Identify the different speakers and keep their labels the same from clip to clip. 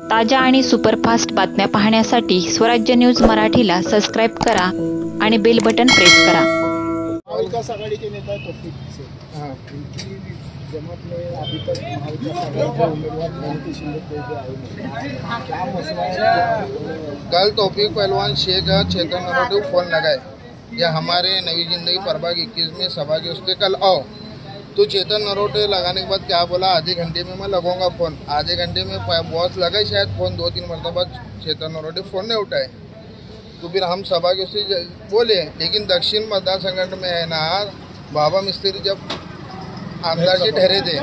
Speaker 1: ताज्या आणि सुपरफास्ट बातम्या पाहण्यासाठी स्वराज्य न्यूज मराठीला सबस्क्राइब करा आणि बेल बटन प्रेस करा।
Speaker 2: महाविकास आघाड़ी के नेता तौफीक से उनकी जमात में अभी तक महाविकास आघाड़ी के उम्मीदवार नीतीश शिंदे कोई भी आए नहीं, क्या मसला है?
Speaker 3: कल तौफीक पहलवान शेख चेतन नरोटे को फोन लगाए या हमारे नई जिंदगी प्रभाग 21 में सभा के उसके कल आओ, तो चेतन नरोटे लगाने के बाद क्या बोला, आधे घंटे में मैं लगूंगा फ़ोन। आधे घंटे में बॉस लगा शायद फ़ोन, 2-3 मरतबा चेतन नरोटे फ़ोन नहीं उठाए। तो फिर हम सभा के उससे बोले, लेकिन दक्षिण मतदार संगठन में है ना, बाबा मिस्त्री जब आमदार जी ठहरे थे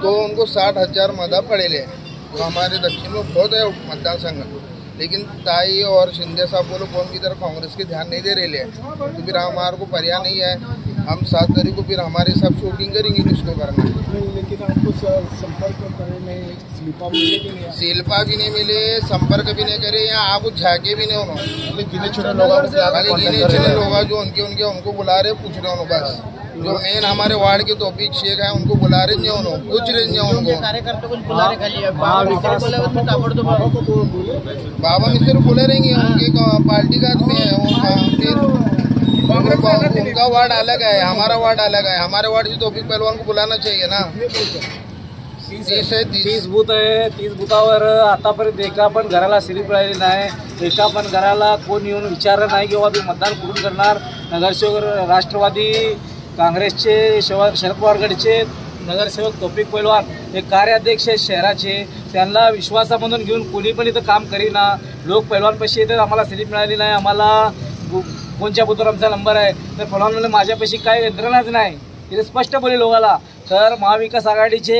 Speaker 3: तो उनको 60,000 मदा पड़े ले, तो हमारे दक्षिण में बहुत है मतदार संगठन, लेकिन ताई और शिंदे साहब बोलो कौन की तरफ कांग्रेस के ध्यान नहीं दे रहे। तो फिर हमारे को पर्याय नहीं है, हम 7 तारीख को फिर हमारे सब शूटिंग करेंगे किसको करना।
Speaker 2: लेकिन आपको संपर्क करने में
Speaker 3: शिल्पा भी नहीं मिले, संपर्क भी नहीं करे, यहाँ आप झाके भी नहीं उन्होंने,
Speaker 2: गिने चुने लोग
Speaker 3: जो उनको बुला रहे, पूछ रहे उन्होंने। बस जो मेन हमारे वार्ड के तौफीक शेख है उनको बुला रहे नहीं, उन्होंने पूछ रहे नहीं उनको।
Speaker 2: कार्यकर्ता कुछ बुला रहे खाली
Speaker 3: बाबा मिस्त्री बोले रहेंगे, उनकी पार्टी का आदमी है, उनका वार्ड अलग है, हमारा वार्ड अलग है। हमारे वार्ड से तौफीक पहलवान को बुलाना चाहिए ना।
Speaker 4: 30 बूथ आहे, 30 बूथावर आतापर्यंत एका पण घराला स्लिप राहिली नाही, एका पण घराला कोण येऊन विचारलं नाही की बाबा तुम्ही मतदान कुठून करणार। नगरसेवक राष्ट्रवादी काँग्रेसचे शरद पवार गटचे नगरसेवक तौफीक पहलवान हे कार्याध्यक्ष शहराचे, त्यांना विश्वासामधून घेऊन कोणी पण इथं काम करीना। लोक पहलवानपाशी येतात, आम्हाला स्लिप मिळाली नाही, आम्हाला कोणत्या बूथवर आमचा नंबर आहे, तर पहलवान म्हणले माझ्यापाशी काय यंत्रणाच नाही, इथे स्पष्ट बोले लोकाला। तर महाविकास आघाडीचे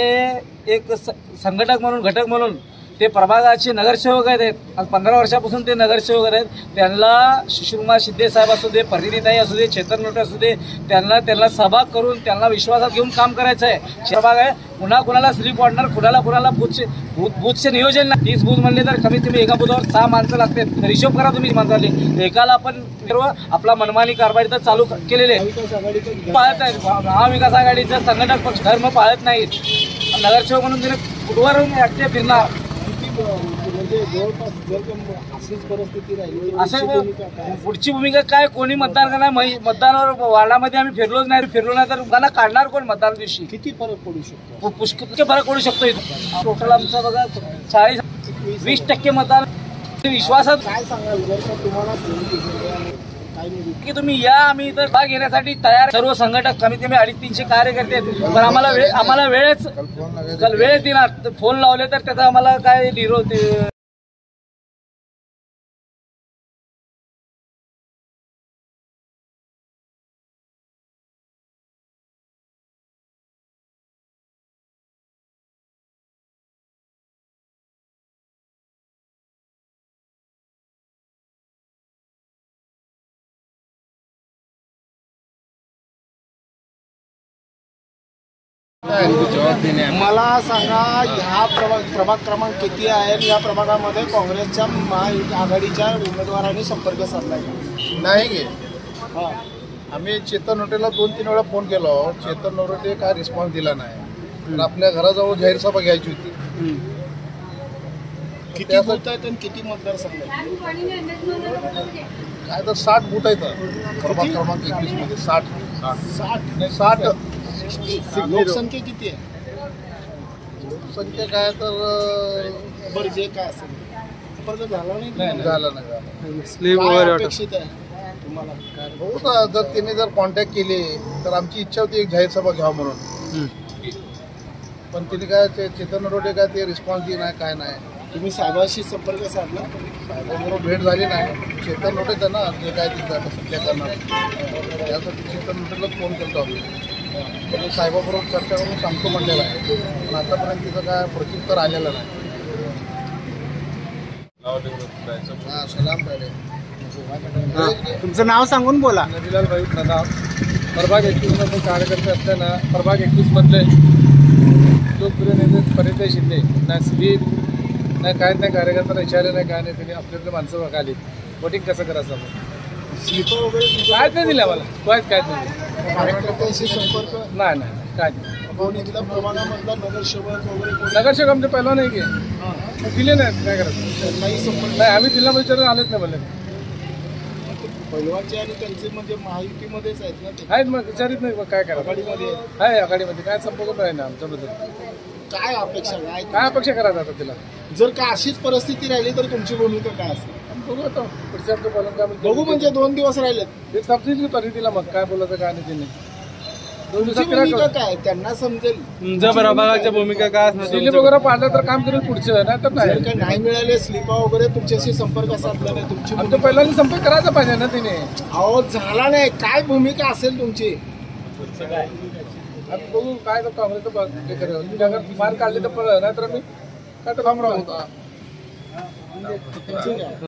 Speaker 4: एक संघटक म्हणून घटक म्हणून ते प्रभागाचे नगरसेवक आहेत, आज 15 वर्षापासून ते नगरसेवक आहेत। त्यांना सुषमा शिंदे साहेब असू दे, परिणीताई असू दे, चेतन नरोटे असू दे, त्यांना सभा करून त्यांना विश्वासात घेऊन काम करायचं आहे। प्रभाग आहे, पुन्हा कुणाला स्लिप वाढणार, कुणाला बूथचे नियोजन नाही। 30 बूथ म्हणले तर कमीत कमी एका बूथवर 6 माणसं लागतात, तर हिशोब करा तुम्ही माणसाले, एकाला आपण आपला मनमानी कारभार तर चालू केलेले पाळत आहेत। महाविकास आघाडीचं संघटक पक्ष धर्म पाळत नाहीत, नगरसेवक म्हणून तिने कुठवर ऍक्टिव्ह फिरणार असं पुढची भूमिका काय, कोणी मतदान करणार, मतदानावर वार्डामध्ये आम्ही फिरलो नाही तर त्यांना काढणार कोण मतदान दिवशी।
Speaker 2: किती फरक पडू शकतो?
Speaker 4: पुष्कळ फरक पडू शकतो। इथं टोटल आमचा बघा 40-20% मतदान विश्वासात।
Speaker 2: काय सांगाल जर का तुम्हाला
Speaker 4: की तुम्ही या, आम्ही इथं भाग घेण्यासाठी तयार, सर्व संघटक कमीत कमी 250-300 कार्यकर्ते, पण आम्हाला वेळच देणार। फोन लावले तर त्याचा आम्हाला काय विरोध।
Speaker 2: मला सांगा, ह्या प्रभाग क्रमांक किती आहे? या प्रभागामध्ये काँग्रेसच्या महाआघाडीच्या उमेदवारांनी संपर्क साधलाय
Speaker 3: नाही गे? आम्ही चेतन नरोटेला 2-3 वेळा फोन केला, चेतन नरोटे काय रिस्पॉन्स दिला नाही। तर आपल्या घराजवळ जाहीर सभा घ्यायची होती।
Speaker 2: किती बूथ आहेत आणि किती मतदारसंघ आहेत?
Speaker 3: काय तर 60 बूथ आहेत प्रभाग क्रमांक 21 मध्ये। 60
Speaker 2: लोकसंख्या किती आहे?
Speaker 3: लोकसंख्या काय तर
Speaker 2: बरं, जे काय असेल संपर्क झाला नाही,
Speaker 3: स्लीप
Speaker 2: वगैरे अपेक्षित आहे तुम्हाला?
Speaker 3: हो, जर तिने कॉन्टॅक्ट केले तर आमची इच्छा होती एक जाहीर सभा घ्यावं म्हणून, पण तिने काय चेतन नरोटे काय ते रिस्पॉन्स दिला नाही, काय नाही।
Speaker 2: तुम्ही साहेबांशी संपर्क साधला?
Speaker 3: साहेबांबरोबर भेट झाली नाही। चेतन नरोटे त्यांना जे काय तिथं सध्या करणार त्यासाठी चेतन नरोटेलाच फोन करतो आम्ही, साहेबाबरोबर चर्चा करून सांगतो म्हणलेला आहे, पण आतापर्यंत तिथं काय प्रत्युत्तर आलेलं नाही। सलाम पहिले
Speaker 2: तुमचं नाव सांगून बोला।
Speaker 5: नदीलाल भाई प्रताप, प्रभाग 21 मध्ये कार्यकर्ते असताना प्रभाग 21 मधले लोकप्रिय नेते परिणीताई शिंदे ना स्लीप नाही काय नाही, कार्यकर्त्यांना विचारले नाही, काय नाही, त्यांनी आपल्याकडे माणसं बघाली वोटिंग कसं करायचं आपण
Speaker 2: स्लीपर वगैरे
Speaker 5: कायच नाही दिलं, आम्हाला कायच नाही
Speaker 2: कार्यकर्त्यांशी संपर्क
Speaker 5: नाही काय नाही।
Speaker 2: कोण इथल्या प्रभागामधला नगरसेवक वगैरे कोणी
Speaker 5: नगरसेवक आमचे पहिला नाही की
Speaker 2: हां.
Speaker 5: दिले नाहीत, काय करायचं
Speaker 2: काही संपर्क
Speaker 5: नाही, आम्ही दिला विचारून आलेच नाही बोलले.
Speaker 2: पैलवानचे आणि त्यांचे म्हणजे महायुतीमध्येच आहेत ना ते,
Speaker 5: आहेत मग विचारित नाही, मग काय करायचं.
Speaker 2: आघाडीमध्ये आहेत.
Speaker 5: आहे आघाडीमध्ये, काय संपर्क नाही ना आमच्याबद्दल.
Speaker 2: काय अपेक्षा काय
Speaker 5: काय अपेक्षा करायचं आता तिला.
Speaker 2: जर का अशीच परिस्थिती राहिली तर तुमची भूमिका काय असेल?
Speaker 5: बघू आता पुढच्या आमचं बोलून काय म्हणतो.
Speaker 2: बघू म्हणजे 2 दिवस राहिलेत.
Speaker 5: ते समजेल की तरी तिला मग काय बोलायचं काय नाही तिने. 2
Speaker 2: तुमची
Speaker 5: दिवसात
Speaker 2: भूमिका
Speaker 5: फिरायला
Speaker 2: काय त्यांना समजेल.
Speaker 6: तुमच्या प्रभागाच्या भूमिका काय असणार?
Speaker 5: दिल्ली वगैरे पाडलं तर काम करेल पुढचं, नाही तर
Speaker 2: जर
Speaker 5: नाही.
Speaker 2: का नाही मिळाले स्लिपा वगैरे तुमच्याशी संपर्क साधला नाही तुमची
Speaker 5: आमच्या
Speaker 2: भूमिका-
Speaker 5: पहिल्यांदा संपर्क करायचा पाहिजे ना तिने.
Speaker 2: अहो झाला नाही, काय भूमिका असेल तुमची?
Speaker 5: आता बघू काय तर काँग्रेसचं हे करेल. अगर मार काढली तर नाही तर मी काय तर काम राहू.
Speaker 2: ठीक आहे.